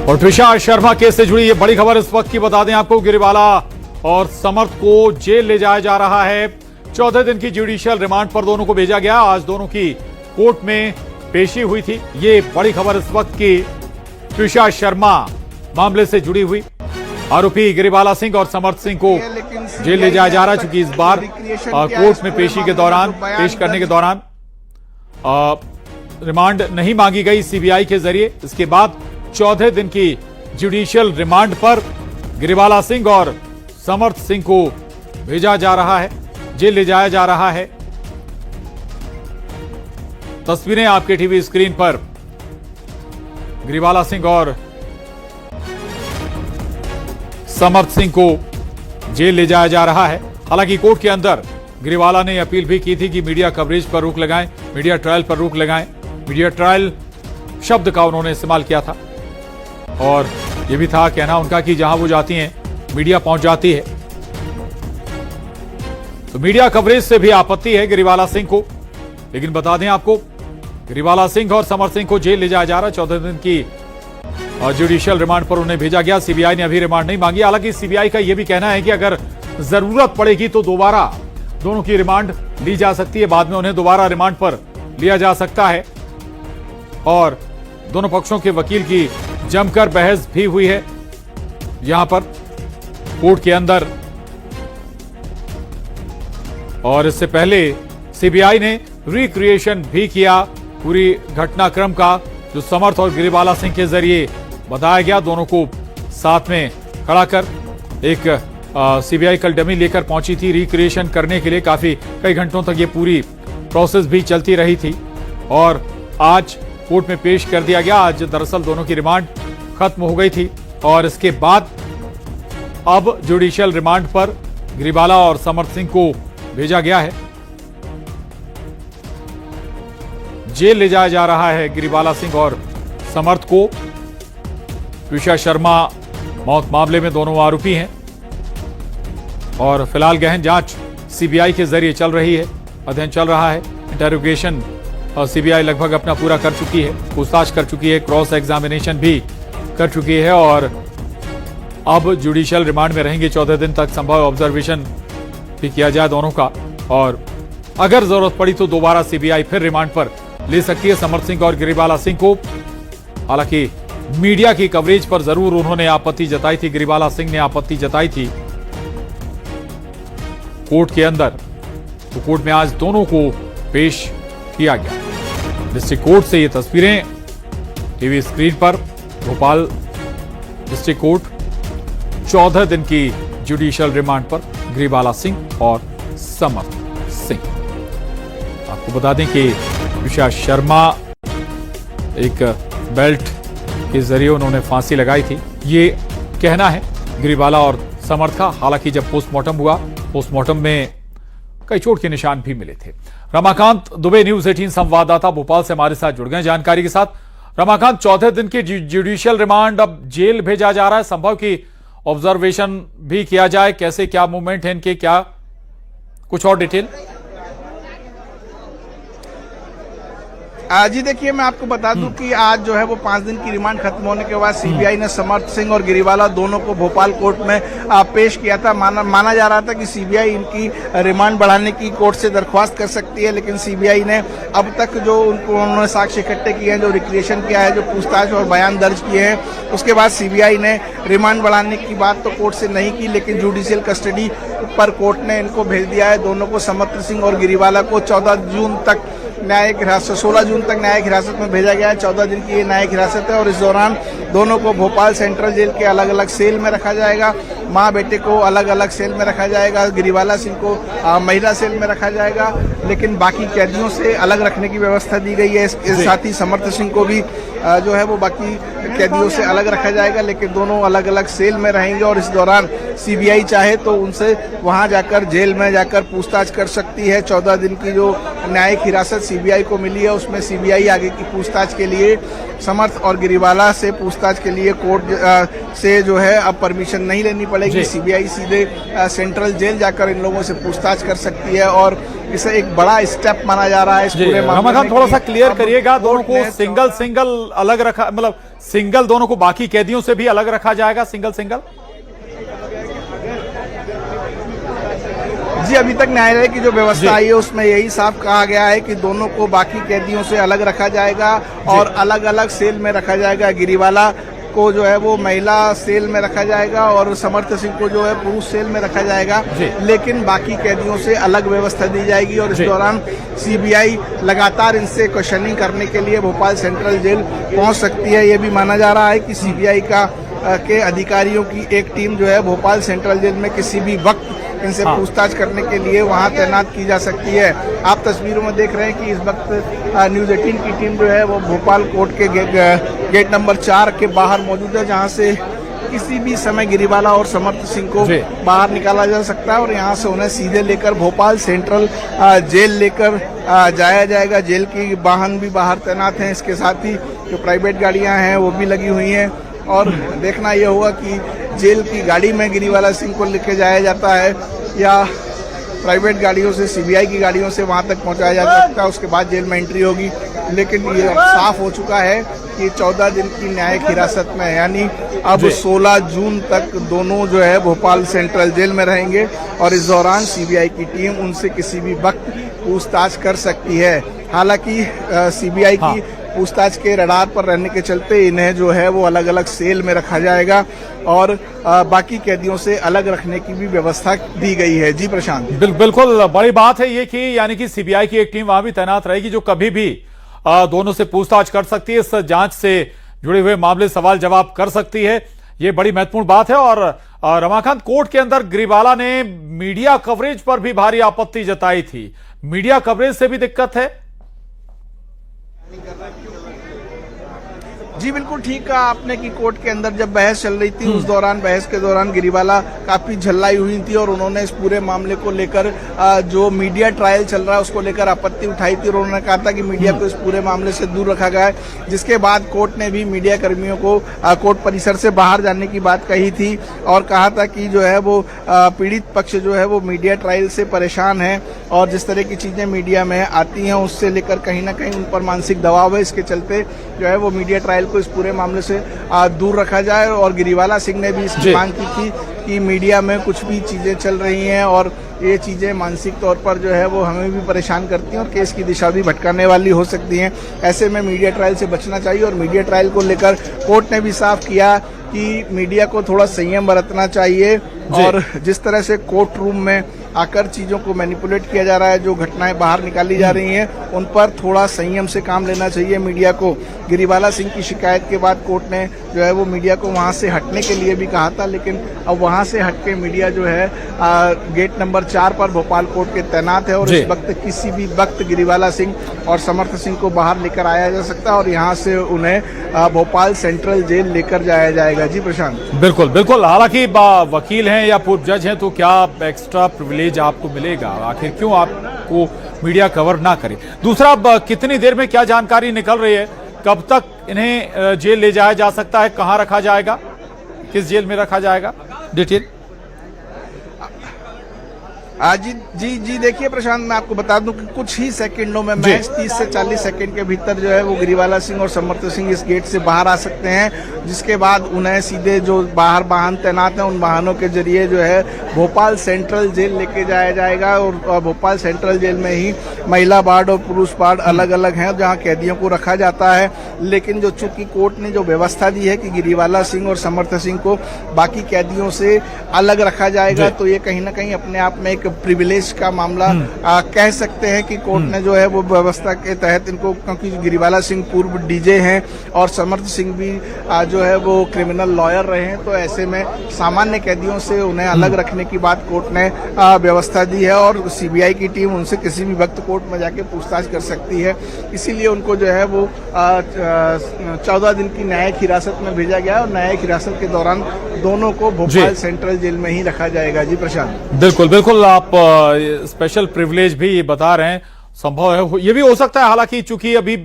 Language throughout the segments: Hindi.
और त्रिशा शर्मा केस से जुड़ी ये बड़ी खबर इस वक्त की बता दें आपको। गिरिवाला और समर्थ को जेल ले जाया जा रहा है। 14 दिन की जुडिशियल रिमांड पर दोनों को भेजा गया। आज दोनों की कोर्ट में पेशी हुई थी। ये बड़ी खबर इस वक्त की। त्रिशा शर्मा मामले से जुड़ी हुई आरोपी गिरिवाला सिंह और समर्थ सिंह को जेल ले जाया जा रहा है, चूंकि इस बार कोर्ट में पेश करने के दौरान रिमांड नहीं मांगी गई सीबीआई के जरिए। इसके बाद 14 दिन की जुडिशियल रिमांड पर गिरिवाला सिंह और समर्थ सिंह को भेजा जा रहा है, जेल ले जाया जा रहा है। तस्वीरें आपके टीवी स्क्रीन पर गिरिवाला सिंह और समर्थ सिंह को जेल ले जाया जा रहा है। हालांकि कोर्ट के अंदर गिरिवाला ने अपील भी की थी कि मीडिया कवरेज पर रोक लगाएं, मीडिया ट्रायल पर रोक लगाएं। मीडिया ट्रायल शब्द का उन्होंने इस्तेमाल किया था और यह भी था कहना उनका कि जहां वो जाती हैं मीडिया पहुंच जाती है। तो मीडिया कवरेज से भी आपत्ति है गिरिवाला सिंह को। लेकिन बता दें आपको, गिरिवाला सिंह और समर्थ सिंह को जेल ले जाया जा रहा है। 14 दिन की जुडिशियल रिमांड पर उन्हें भेजा गया। सीबीआई ने अभी रिमांड नहीं मांगी। हालांकि सीबीआई का यह भी कहना है कि अगर जरूरत पड़ेगी तो दोबारा दोनों की रिमांड ली जा सकती है। बाद में उन्हें दोबारा रिमांड पर लिया जा सकता है। और दोनों पक्षों के वकील की जमकर बहस भी हुई है यहां पर कोर्ट के अंदर। और इससे पहले सीबीआई ने रिक्रिएशन भी किया पूरी घटनाक्रम का, जो समर्थ और गिरिवाला सिंह के जरिए बताया गया। दोनों को साथ में खड़ा कर एक सीबीआई कल डमी लेकर पहुंची थी रिक्रिएशन करने के लिए। कई घंटों तक ये पूरी प्रोसेस भी चलती रही थी और आज कोर्ट में पेश कर दिया गया। आज दरअसल दोनों की रिमांड खत्म हो गई थी और इसके बाद अब जुडिशियल रिमांड पर गिरिवाला और समर्थ सिंह को भेजा गया है। जेल ले जाया जा रहा है गिरिवाला सिंह और समर्थ को। त्रिशा शर्मा मौत मामले में दोनों आरोपी हैं और फिलहाल गहन जांच सीबीआई के जरिए चल रही है, अध्ययन चल रहा है। इंटरोगेशन सीबीआई लगभग अपना पूरा कर चुकी है, पूछताछ कर चुकी है, क्रॉस एग्जामिनेशन भी कर चुकी है और अब जुडिशियल रिमांड में रहेंगे 14 दिन तक। संभव ऑब्जर्वेशन भी किया जाए दोनों का और अगर जरूरत पड़ी तो दोबारा सीबीआई फिर रिमांड पर ले सकती है समर्थ सिंह और गिरिवाला सिंह को। हालांकि मीडिया की कवरेज पर जरूर उन्होंने आपत्ति जताई थी, गिरिवाला सिंह ने आपत्ति जताई थी कोर्ट के अंदर। तो कोर्ट में आज दोनों को पेश किया गया। डिस्ट्रिक्ट कोर्ट से ये तस्वीरें टीवी स्क्रीन पर। भोपाल डिस्ट्रिक्ट कोर्ट 14 दिन की जुडिशियल रिमांड पर गिरिवाला सिंह और समर्थ सिंह। आपको बता दें कि त्रिशा शर्मा एक बेल्ट के जरिए उन्होंने फांसी लगाई थी, ये कहना है गिरिवाला और समर्थ का। हालांकि जब पोस्टमार्टम हुआ, पोस्टमार्टम में कई चोट के निशान भी मिले थे। रमाकांत दुबे, न्यूज 18 संवाददाता भोपाल से हमारे साथ जुड़ गए जानकारी के साथ। रमाकांत, 14 दिन की जुडिशियल रिमांड, अब जेल भेजा जा रहा है। संभव की ऑब्जर्वेशन भी किया जाए, कैसे क्या मूवमेंट है इनके, क्या कुछ और डिटेल? जी देखिए, मैं आपको बता दूं कि आज जो है वो 5 दिन की रिमांड खत्म होने के बाद सीबीआई ने समर्थ सिंह और गिरिवाला दोनों को भोपाल कोर्ट में पेश किया था। माना जा रहा था कि सीबीआई इनकी रिमांड बढ़ाने की कोर्ट से दरख्वास्त कर सकती है, लेकिन सीबीआई ने अब तक जो उन्होंने साक्ष्य इकट्ठे किए हैं, जो रिक्रिएशन किया है, जो पूछताछ और बयान दर्ज किए हैं, उसके बाद सीबीआई ने रिमांड बढ़ाने की बात तो कोर्ट से नहीं की, लेकिन जुडिशियल कस्टडी पर कोर्ट ने इनको भेज दिया है। दोनों को, समर्थ सिंह और गिरिवाला को 16 जून तक न्यायिक हिरासत में भेजा गया है। 14 दिन की ये न्यायिक हिरासत है और इस दौरान दोनों को भोपाल सेंट्रल जेल के अलग अलग सेल में रखा जाएगा। माँ बेटे को अलग अलग सेल में रखा जाएगा, गिरिवाला सिंह को महिला सेल में रखा जाएगा, लेकिन बाकी कैदियों से अलग रखने की व्यवस्था दी गई है। इसके साथ ही समर्थ सिंह को भी जो है वो बाकी कैदियों से अलग रखा जाएगा, लेकिन दोनों अलग अलग सेल में रहेंगे। और इस दौरान सीबीआई चाहे तो उनसे वहां जाकर जेल में जाकर पूछताछ कर सकती है। 14 दिन की जो न्यायिक हिरासत सीबीआई को मिली है उसमें सीबीआई आगे की पूछताछ के लिए समर्थ और गिरीवाला से पूछताछ के लिए कोर्ट से जो है अब परमिशन नहीं लेनी पड़ेगी। सीबीआई सीधे सेंट्रल जेल जाकर इन लोगों से पूछताछ कर सकती है और इसे एक बड़ा स्टेप माना जा रहा है इस पूरे मामले में। थोड़ा सा क्लियर करिएगा, दोनों को सिंगल अलग रखा, मतलब सिंगल दोनों को बाकी कैदियों से भी अलग रखा जाएगा, सिंगल? जी, अभी तक न्यायालय की जो व्यवस्था आई है उसमें यही साफ कहा गया है कि दोनों को बाकी कैदियों से अलग रखा जाएगा और अलग अलग सेल में रखा जाएगा। गिरीवाला को जो है वो महिला सेल में रखा जाएगा और समर्थ सिंह को जो है पुरुष सेल में रखा जाएगा, लेकिन बाकी कैदियों से अलग व्यवस्था दी जाएगी। और इस दौरान सीबीआई लगातार इनसे क्वेश्चनिंग करने के लिए भोपाल सेंट्रल जेल पहुंच सकती है। ये भी माना जा रहा है कि सीबीआई के अधिकारियों की एक टीम जो है भोपाल सेंट्रल जेल में किसी भी वक्त इनसे पूछताछ करने के लिए वहां तैनात की जा सकती है। आप तस्वीरों में देख रहे हैं कि इस वक्त न्यूज़ 18 की टीम जो है वो भोपाल कोर्ट के गेट नंबर 4 के बाहर मौजूद है, जहां से किसी भी समय गिरीवाला और समर्थ सिंह को बाहर निकाला जा सकता है और यहां से उन्हें सीधे लेकर भोपाल सेंट्रल जेल लेकर जाया जाएगा। जेल की वाहन भी बाहर तैनात हैं, इसके साथ ही जो प्राइवेट गाड़ियां हैं वो भी लगी हुई हैं और देखना यह होगा कि जेल की गाड़ी में गिरीवाला सिंह को लेके जाया जाता है या प्राइवेट गाड़ियों से, सीबीआई की गाड़ियों से वहां तक पहुंचाया जा सकता है, उसके बाद जेल में एंट्री होगी। लेकिन ये अब साफ हो चुका है कि 14 दिन की न्यायिक हिरासत में, यानी अब 16 जून तक दोनों जो है भोपाल सेंट्रल जेल में रहेंगे और इस दौरान सीबीआई की टीम उनसे किसी भी वक्त पूछताछ कर सकती है। हालांकि सीबीआई की पूछताछ के रडार पर रहने के चलते इन्हें जो है वो अलग अलग सेल में रखा जाएगा और बाकी कैदियों से अलग रखने की भी व्यवस्था दी गई है। जी प्रशांत, बिल्कुल बड़ी बात है ये कि यानी कि सीबीआई की एक टीम वहां भी तैनात रहेगी जो कभी भी दोनों से पूछताछ कर सकती है, इस जांच से जुड़े हुए मामले सवाल जवाब कर सकती है। ये बड़ी महत्वपूर्ण बात है। और रमाकांत, कोर्ट के अंदर गिरीवाला ने मीडिया कवरेज पर भी भारी आपत्ति जताई थी, मीडिया कवरेज से भी दिक्कत है? जी बिल्कुल ठीक कहा आपने कि कोर्ट के अंदर जब बहस चल रही थी उस दौरान, बहस के दौरान गिरीवाला काफी झल्लाई हुई थी और उन्होंने इस पूरे मामले को लेकर जो मीडिया ट्रायल चल रहा है उसको लेकर आपत्ति उठाई थी और उन्होंने कहा था कि मीडिया को इस पूरे मामले से दूर रखा गया है, जिसके बाद कोर्ट ने भी मीडिया कर्मियों को कोर्ट परिसर से बाहर जाने की बात कही थी और कहा था कि जो है वो पीड़ित पक्ष जो है वो मीडिया ट्रायल से परेशान है और जिस तरह की चीजें मीडिया में आती हैं उससे लेकर कहीं ना कहीं उन पर मानसिक दबाव है, इसके चलते जो है वो मीडिया ट्रायल को इस पूरे मामले से दूर रखा जाए। और गिरीवाला सिंह ने भी इसकी मांग की थी कि मीडिया में कुछ भी चीजें चल रही हैं और ये चीजें मानसिक तौर पर जो है वो हमें भी परेशान करती हैं और केस की दिशा भी भटकाने वाली हो सकती हैं। ऐसे में मीडिया ट्रायल से बचना चाहिए और मीडिया ट्रायल को लेकर कोर्ट ने भी साफ किया कि मीडिया को थोड़ा संयम बरतना चाहिए और जिस तरह से कोर्ट रूम में आकर चीजों को मैनिपुलेट किया जा रहा है, जो घटनाएं बाहर निकाली जा रही हैं उन पर थोड़ा संयम से काम लेना चाहिए मीडिया को। गिरीवाला सिंह की शिकायत के बाद कोर्ट ने जो है वो मीडिया को वहां से हटने के लिए भी कहा था, लेकिन अब वहां से हटके मीडिया जो है गेट नंबर 4 पर भोपाल कोर्ट के तैनात है और इस वक्त किसी भी वक्त गिरीवाला सिंह और समर्थ सिंह को बाहर लेकर आया जा सकता है और यहाँ से उन्हें भोपाल सेंट्रल जेल लेकर जाया जाएगा। जी प्रशांत, बिल्कुल बिल्कुल। हालांकि वकील हैं या पूर्व जज हैं तो क्या एक्स्ट्रा प्रिविलेज आपको मिलेगा, आखिर क्यों आपको मीडिया कवर ना करे? दूसरा, कितनी देर में क्या जानकारी निकल रही है, कब तक इन्हें जेल ले जाया जा सकता है, कहां रखा जाएगा, किस जेल में रखा जाएगा, डिटेल? जी देखिए प्रशांत, मैं आपको बता दूं कि कुछ ही सेकंडों में, मैच 30 से 40 सेकंड के भीतर जो है वो गिरीवाला सिंह और समर्थ सिंह इस गेट से बाहर आ सकते हैं, जिसके बाद उन्हें सीधे जो बाहर वाहन तैनात हैं उन वाहनों के जरिए जो है भोपाल सेंट्रल जेल लेके जाया जाएगा और भोपाल सेंट्रल जेल में ही महिला वार्ड और पुरुष वार्ड अलग अलग हैं जहाँ कैदियों को रखा जाता है। लेकिन जो चूंकि कोर्ट ने जो व्यवस्था दी है कि गिरीवाला सिंह और समर्थ सिंह को बाकी कैदियों से अलग रखा जाएगा, तो ये कहीं ना कहीं अपने आप में एक प्रिविलेज का मामला कह सकते हैं कि कोर्ट ने जो है वो व्यवस्था के तहत इनको, क्योंकि गिरिवाला सिंह पूर्व डीजे हैं और समर्थ सिंह भी जो है वो क्रिमिनल लॉयर रहे हैं, तो ऐसे में सामान्य कैदियों से उन्हें अलग रखने की बात कोर्ट ने व्यवस्था दी है और सीबीआई की टीम उनसे किसी भी वक्त कोर्ट में जाके पूछताछ कर सकती है। इसीलिए उनको जो है वो 14 दिन की न्यायिक हिरासत में भेजा गया और न्यायिक हिरासत के दौरान दोनों को भोपाल सेंट्रल जेल में ही रखा जाएगा। जी प्रशांत। बिल्कुल बिल्कुल, आप स्पेशल प्रिविलेज भी बता रहे हैं, संभव है ये भी हो सकता है, हालांकि चूंकि अभी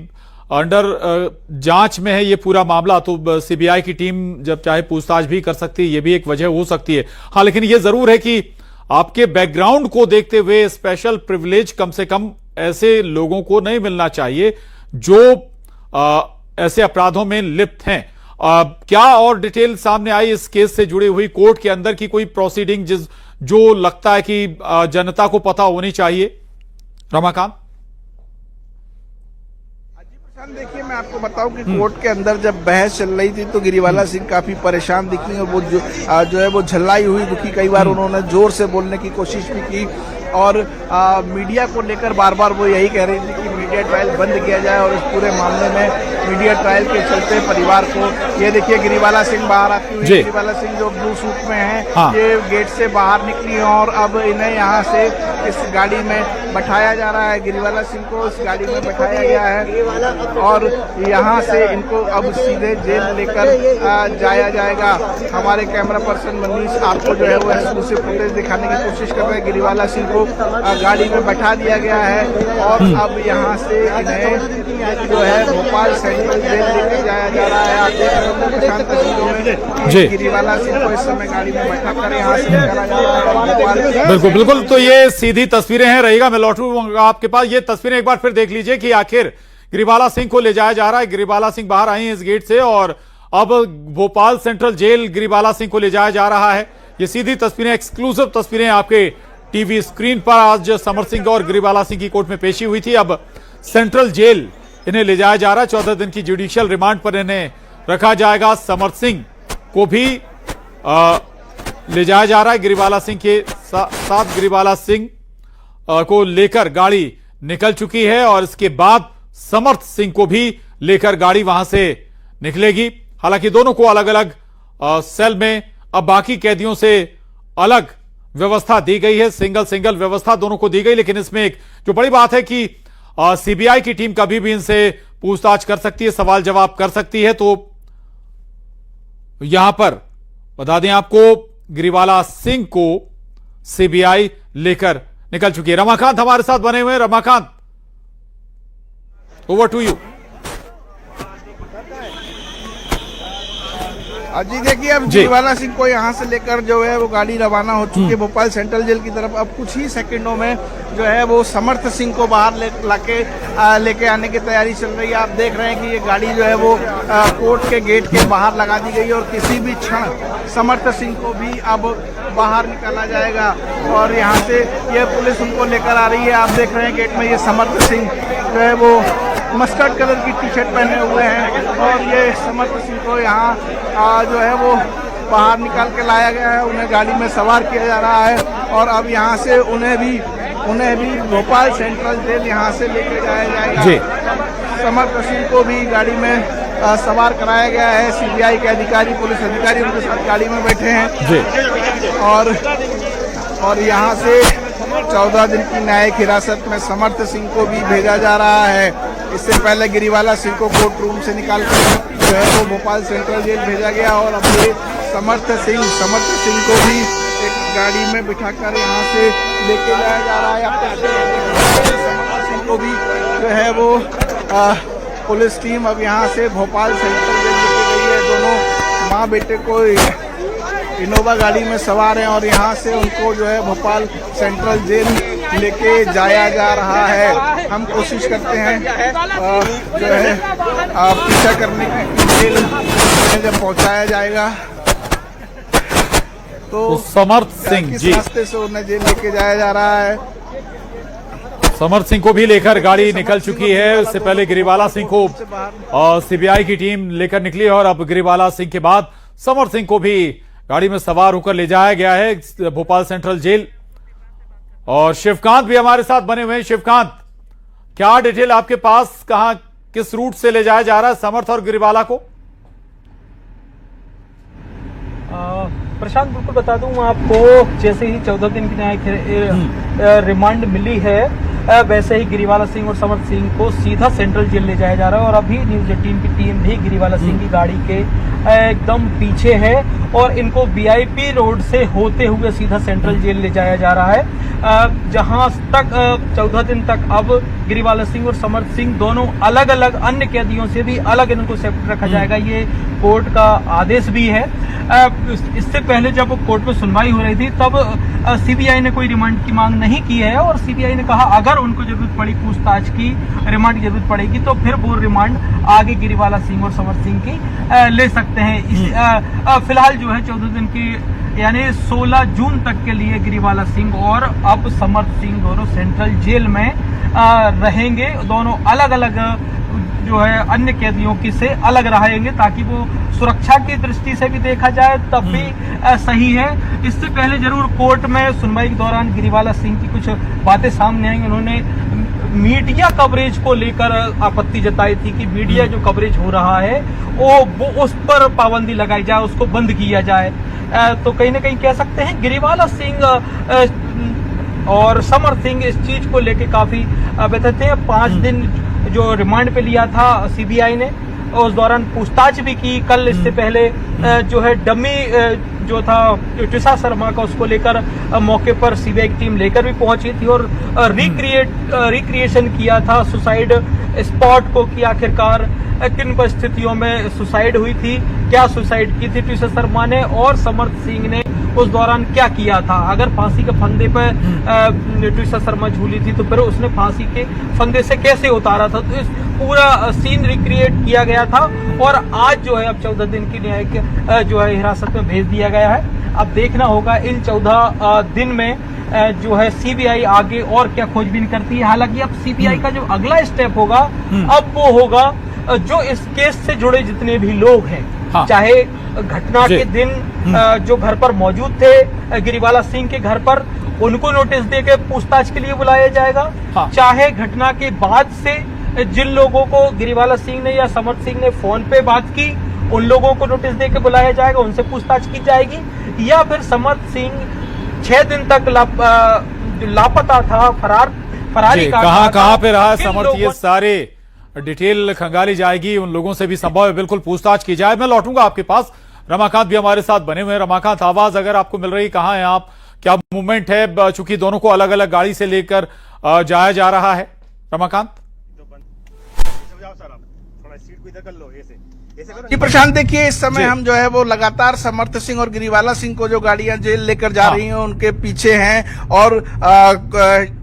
अंडर जांच में है ये पूरा मामला, तो सीबीआई की टीम जब चाहे पूछताछ भी कर सकती है, ये भी एक वजह हो सकती है। हाँ, लेकिन ये जरूर है कि आपके बैकग्राउंड को देखते हुए स्पेशल प्रिविलेज कम से कम ऐसे लोगों को नहीं मिलना चाहिए जो ऐसे अपराधों में लिप्त हैं। क्या और डिटेल सामने आई इस केस से जुड़ी हुई, कोर्ट के अंदर की कोई प्रोसीडिंग जो लगता है कि जनता को पता होनी चाहिए? रमाकांत। देखिए, मैं आपको बताऊं कि कोर्ट के अंदर जब बहस चल रही थी तो गिरिवाला सिंह काफी परेशान दिखी और वो जो है वो झल्लाई हुई दुखी, कई बार उन्होंने जोर से बोलने की कोशिश भी की और मीडिया को लेकर बार बार वो यही कह रही थी कि मीडिया ट्रायल बंद किया जाए और इस पूरे मामले में मीडिया ट्रायल के चलते परिवार को, ये देखिए गिरिवाला सिंह बाहर आती हुई, गिरिवाला सिंह जो ब्लू सूट में है, ये गेट से बाहर निकली है और अब इन्हें यहाँ से इस गाड़ी में बैठाया जा रहा है। गिरिवाला सिंह को इस गाड़ी में बैठाया गया है और यहाँ से इनको अब सीधे जेल लेकर जाया जाएगा। हमारे कैमरा पर्सन मनीष आपको जो है वो एक्सक्लूसिव फुटेज दिखाने की कोशिश कर रहे हैं। गिरिवाला सिंह को गाड़ी में बैठा दिया गया है और अब यहाँ से इन्हें जो है भोपाल सेंट्रल जेल लेकर जाया जा रहा है। आप देख रहे हैं गिरिवाला सिंह को इस समय गाड़ी में बैठा कर यहाँ से निकाला जा रहा है। बिल्कुल बिल्कुल, तो ये सीधी तस्वीरें हैं, रहेगा मैं लौटूंगा आपके पास। ये तस्वीरें एक बार फिर देख लीजिए कि आखिर गिरिवाला सिंह को ले जाया जा रहा है। गिरिवाला सिंह बाहर आई हैं इस गेट से और अब भोपाल सेंट्रल जेल गिरिवाला सिंह को ले जाया जा रहा है। ये सीधी तस्वीरें, एक्सक्लूसिव तस्वीरें आपके टीवी स्क्रीन पर। आज समर सिंह और गिरिवाला सिंह की कोर्ट में पेशी हुई थी, अब सेंट्रल जेल इन्हें ले जाया जा रहा है। 14 दिन की जुडिशियल रिमांड पर इन्हें रखा जाएगा। समर सिंह को भी ले जाया जा रहा है। गिरिवाला सिंह के साथ गिरिवाला सिंह को लेकर गाड़ी निकल चुकी है और इसके बाद समर्थ सिंह को भी लेकर गाड़ी वहां से निकलेगी। हालांकि दोनों को अलग अलग सेल में अब बाकी कैदियों से अलग व्यवस्था दी गई है, सिंगल व्यवस्था दोनों को दी गई। लेकिन इसमें एक जो बड़ी बात है कि सीबीआई की टीम कभी भी इनसे पूछताछ कर सकती है, सवाल जवाब कर सकती है। तो यहां पर बता दें आपको, गिरिवाला सिंह को सीबीआई लेकर निकल चुकी है। रमाकांत हमारे साथ बने हुए हैं। Ramakant, over to you. जी देखिए, अब गिरिवाला सिंह को यहाँ से लेकर जो है वो गाड़ी रवाना हो चुकी है भोपाल सेंट्रल जेल की तरफ। अब कुछ ही सेकंडों में जो है वो समर्थ सिंह को बाहर लेके आने की तैयारी चल रही है। आप देख रहे हैं कि ये गाड़ी जो है वो कोर्ट के गेट के बाहर लगा दी गई और किसी भी क्षण समर्थ सिंह को भी अब बाहर निकाला जाएगा और यहाँ से ये पुलिस उनको लेकर आ रही है। आप देख रहे हैं गेट में ये समर्थ सिंह जो है वो मस्टर्ड कलर की टी शर्ट पहने हुए हैं और ये समर्थ सिंह को यहाँ जो है वो बाहर निकाल के लाया गया है। उन्हें गाड़ी में सवार किया जा रहा है और अब यहाँ से उन्हें भी भोपाल सेंट्रल जेल यहाँ से लेके जाया जाएगा। समर्थ सिंह को भी गाड़ी में सवार कराया गया है। सीबीआई के अधिकारी, पुलिस अधिकारी उनके साथ गाड़ी में बैठे हैं और यहाँ से 14 दिन की न्यायिक हिरासत में समर्थ सिंह को भी भेजा जा रहा है। इससे पहले गिरिवाला सिंह को कोर्ट रूम से निकालकर जो है वो भोपाल सेंट्रल जेल भेजा गया और अब ये समर्थ सिंह को भी एक गाड़ी में बिठाकर यहाँ से लेके जाया जा रहा है। समर्थ सिंह को भी जो है वो पुलिस टीम अब यहाँ से भोपाल सेंट्रल जेल लेके गई है। दोनों माँ बेटे को इनोवा गाड़ी में सवार हैं और यहाँ से उनको जो है भोपाल सेंट्रल जेल लेके जाया जा रहा है। हम कोशिश करते हैं जो है पीछा करने की, जेल जब पहुँचाया जाएगा तो समर्थ सिंह जी रास्ते से उन्हें जेल लेके जाया जा रहा है। समर्थ सिंह को भी लेकर गाड़ी निकल चुकी है। उससे पहले गिरिवाला सिंह को सीबीआई की टीम लेकर निकली और अब गिरिवाला सिंह के बाद समर्थ सिंह को भी गाड़ी में सवार होकर ले जाया गया है भोपाल सेंट्रल जेल। और शिवकांत भी हमारे साथ बने हुए हैं। शिवकांत, क्या डिटेल आपके पास, कहां किस रूट से ले जाया जा रहा है समर्थ और गिरिवाला को? प्रशांत, बिल्कुल बता दूं आपको, जैसे ही 14 दिन की न्यायिक रिमांड मिली है, वैसे ही गिरिवाला सिंह और समर्थ सिंह को सीधा सेंट्रल जेल ले जाया जा रहा है। और अभी न्यूज 18 की टीम भी गिरिवाला सिंह की गाड़ी के एकदम पीछे है और इनको वीआईपी रोड से होते हुए सीधा सेंट्रल जेल ले जाया जा रहा है, जहां तक 14 दिन तक अब गिरिवाला सिंह और समर्थ सिंह दोनों अलग अलग अन्य कैदियों से भी अलग इनको सेपरेट रखा जाएगा। ये कोर्ट का आदेश भी है। इससे पहले जब कोर्ट में सुनवाई हो रही थी तब सीबीआई ने कोई रिमांड की मांग नहीं की है और सीबीआई ने कहा अगर उनको जरूरत पड़ी पूछताछ की, रिमांड की जरूरत पड़ेगी तो फिर वो रिमांड आगे गिरिवाला सिंह और समर्थ सिंह की ले सकते हैं। फिलहाल जो है 14 दिन की यानी 16 जून तक के लिए गिरिवाला सिंह और अब समर्थ सिंह दोनों सेंट्रल जेल में रहेंगे। दोनों अलग अलग जो है अन्य कैदियों की से अलग रहेंगे ताकि वो सुरक्षा की दृष्टि से भी देखा जाए तब भी सही है। इससे पहले जरूर कोर्ट में सुनवाई के दौरान गिरिवाला सिंह की कुछ बातें सामने आई। उन्होंने मीडिया कवरेज को लेकर आपत्ति जताई थी कि मीडिया जो कवरेज हो रहा है वो उस पर पाबंदी लगाई जाए, उसको बंद किया जाए। तो कहीं ना कहीं कह सकते हैं गिरिवाला सिंह और समर्थ सिंह इस चीज को लेके काफी बेहतर थे। 5 दिन जो रिमांड पे लिया था सीबीआई ने, उस दौरान पूछताछ भी की। कल इससे पहले जो है डमी जो था ट्विसा शर्मा का, उसको लेकर मौके पर सीबीआई की टीम लेकर भी पहुंची थी और रिक्रिएशन किया था सुसाइड स्पॉट को कि आखिरकार किन परिस्थितियों में सुसाइड हुई थी, क्या सुसाइड की थी ट्विसा शर्मा ने और समर्थ सिंह ने उस दौरान क्या किया था। अगर फांसी के फंदे पर ट्विसा शर्मा झूली थी तो फिर उसने फांसी के फंदे से कैसे उतारा था। तो इस पूरा सीन रिक्रिएट किया गया था और आज जो है अब 14 दिन की न्यायिक जो है हिरासत में भेज दिया गया है। अब देखना होगा इन 14 दिन में जो है सीबीआई आगे और क्या खोजबीन करती है। हालांकि अब सीबीआई का जो अगला स्टेप होगा अब वो होगा जो इस केस से जुड़े जितने भी लोग हैं, हाँ। चाहे घटना के दिन जो घर पर मौजूद थे गिरिवाला सिंह के घर पर, उनको नोटिस देकर पूछताछ के लिए बुलाया जाएगा, हाँ। चाहे घटना के बाद से जिन लोगों को गिरिवाला सिंह ने या समर्थ सिंह ने फोन पे बात की उन लोगों को नोटिस देकर बुलाया जाएगा, उनसे पूछताछ की जाएगी। या फिर समर्थ सिंह 6 दिन तक लापता था, फरारी कहाँ पे रहा समर्थ, ये सारे डिटेल खंगाली जाएगी, उन लोगों से भी संभव है बिल्कुल पूछताछ की जाए। मैं लौटूंगा आपके पास। रमाकांत भी हमारे साथ बने हुए हैं। रमाकांत, आवाज अगर आपको मिल रही, कहाँ है आप, क्या मूवमेंट है, चूंकि दोनों को अलग अलग गाड़ी से लेकर जाया जा रहा है। रमाकांत जी प्रशांत, देखिए इस समय हम जो है वो लगातार समर्थ सिंह और गिरिवाला सिंह को जो गाड़ियां जेल लेकर जा रही हैं उनके पीछे हैं और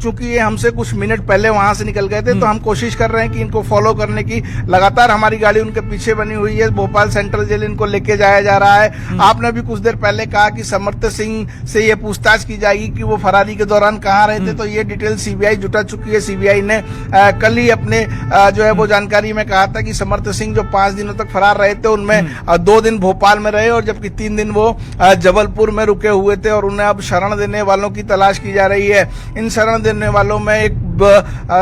चूंकि ये हमसे कुछ मिनट पहले वहां से निकल गए थे तो हम कोशिश कर रहे हैं कि इनको फॉलो करने की। लगातार हमारी गाड़ी उनके पीछे बनी हुई है। भोपाल सेंट्रल जेल इनको लेके जाया जा रहा है। आपने भी कुछ देर पहले कहा कि समर्थ सिंह से ये पूछताछ की जाएगी कि वो फरारी के दौरान कहाँ रहे थे, तो ये डिटेल सीबीआई जुटा चुकी है। सीबीआई ने कल ही अपने जो है वो जानकारी में कहा था कि समर्थ सिंह जो 5 दिनों तक फरार रहे थे उनमें 2 दिन भोपाल में रहे और जबकि 3 दिन वो जबलपुर में रुके हुए थे और उन्हें अब शरण देने वालों की तलाश की जा रही है। इन शरण देने वालों में एक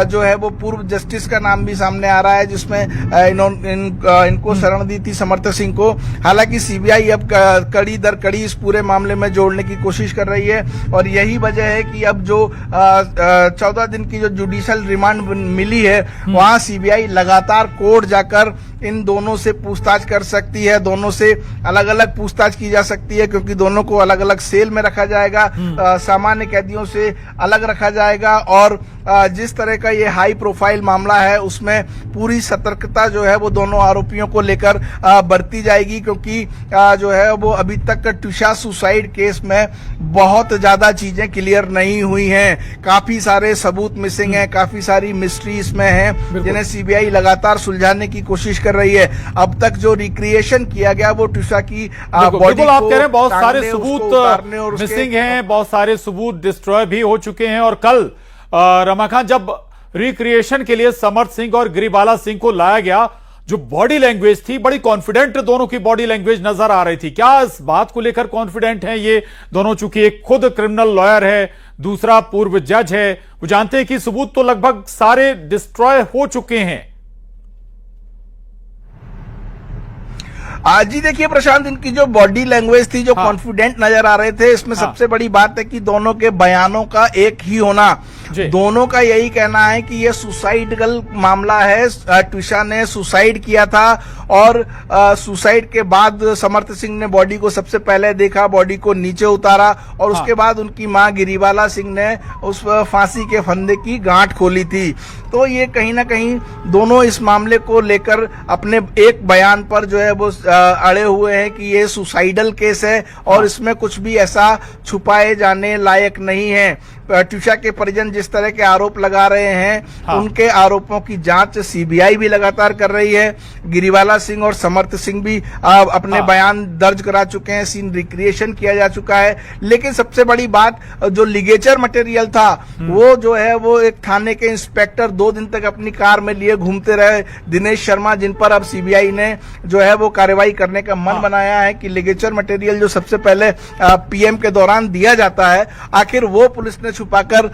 जो है वो पूर्व जस्टिस का नाम भी सामने आ रहा है जिसमें इनको शरण दी थी समर्थ सिंह को। हालांकि सीबीआई अब कड़ी दर कड़ी इस पूरे मामले में जोड़ने की कोशिश कर रही है और यही वजह है कि अब जो 14 दिन की जो जुडिशियल रिमांड मिली है वहां सीबीआई लगातार कोर्ट जाकर इन दोनों से पूछताछ कर सकती है। दोनों से अलग अलग पूछताछ की जा सकती है क्योंकि दोनों को अलग अलग सेल में रखा जाएगा, सामान्य कैदियों से अलग रखा जाएगा और जिस तरह का ये हाई प्रोफाइल मामला है उसमें पूरी सतर्कता जो है वो दोनों आरोपियों को लेकर बरती जाएगी क्योंकि जो है वो अभी तक ट्विसा सुसाइड केस में बहुत ज्यादा चीजें क्लियर नहीं हुई हैं। काफी सारे सबूत मिसिंग हैं, काफी सारी मिस्ट्री इसमें है जिन्हें सीबीआई लगातार सुलझाने की कोशिश कर रही है। अब तक जो रिक्रिएशन किया गया वो ट्विसा की बॉडी को, आप कह रहे हैं बहुत सारे सबूत मिसिंग हैं, बहुत सारे सबूत डिस्ट्रॉय भी हो चुके हैं और कल रमाकांत जब रिक्रिएशन के लिए समर्थ सिंह और गिरिवाला सिंह को लाया गया, जो बॉडी लैंग्वेज थी बड़ी कॉन्फिडेंट दोनों की बॉडी लैंग्वेज नजर आ रही थी। क्या इस बात को लेकर कॉन्फिडेंट है ये दोनों, चूंकि एक खुद क्रिमिनल लॉयर है दूसरा पूर्व जज है। वो जानते हैं कि सबूत तो लगभग सारे डिस्ट्रॉय हो चुके हैं। जी देखिए प्रशांत, इनकी जो बॉडी लैंग्वेज थी, जो हाँ। कॉन्फिडेंट नजर आ रहे थे, इसमें हाँ। सबसे बड़ी बात है कि दोनों के बयानों का एक ही होना। जी। दोनों का यही कहना है कि ये सुसाइडल मामला है। ट्विशा ने सुसाइड किया था और सुसाइड के बाद समर्थ सिंह ने बॉडी को सबसे पहले देखा, बॉडी को नीचे उतारा और उसके बाद उनकी मां गिरिबाला सिंह ने उस फांसी के फंदे की गांठ खोली थी। तो ये कहीं ना कहीं दोनों इस मामले को लेकर अपने एक बयान पर जो है वो अड़े हुए हैं कि ये सुसाइडल केस है और इसमें कुछ भी ऐसा छुपाए जाने लायक नहीं है। ट्विशा के परिजन जिस तरह के आरोप लगा रहे हैं, उनके आरोपों की जांच सीबीआई भी लगातार कर रही है। गिरिवाला सिंह और समर्थ सिंह भी अपने बयान दर्ज करा चुके हैं, सीन रिक्रिएशन किया जा चुका है। लेकिन सबसे बड़ी बात, जो लिगेचर मटेरियल था वो जो है वो एक थाने के इंस्पेक्टर 2 दिन तक अपनी कार में लिए घूमते रहे, दिनेश शर्मा, जिन पर अब सीबीआई ने जो है वो कार्रवाई करने का मन बनाया है कि लिगेचर मटेरियल जो सबसे पहले पीएम के दौरान दिया जाता है, आखिर वो पुलिस ने छुपाकर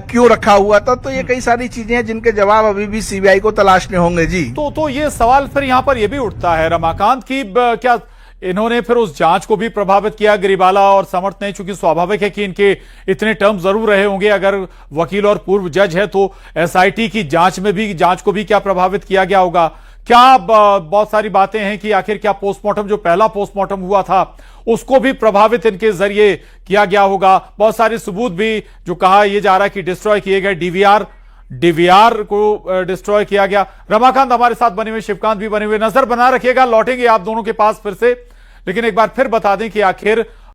क्यों रखा हुआ था। तो ये कई सारी चीजें हैं जिनके जवाब अभी भी सीबीआई को तलाशने होंगे। जी तो ये सवाल फिर यहां पर यह भी उठता है रमाकांत की, क्या इन्होंने फिर उस जांच को भी प्रभावित किया गिरिबाला और समर्थ ने? चूंकि स्वाभाविक है कि इनके इतने टर्म जरूर रहे होंगे, अगर वकील और पूर्व जज है तो एसआईटी की जांच को भी क्या प्रभावित किया गया होगा? क्या बहुत सारी बातें हैं कि आखिर क्या पोस्टमार्टम, जो पहला पोस्टमार्टम हुआ था, उसको भी प्रभावित इनके जरिए किया गया होगा? बहुत सारे सबूत भी जो कहा यह जा रहा है कि डिस्ट्रॉय किए गए, डीवीआर को डिस्ट्रॉय किया गया। रमाकांत हमारे साथ बने हुए, शिवकांत भी बने हुए, नजर बना रखिएगा, लौटेंगे आप दोनों के पास फिर से। लेकिन एक बार फिर बता दें कि आखिर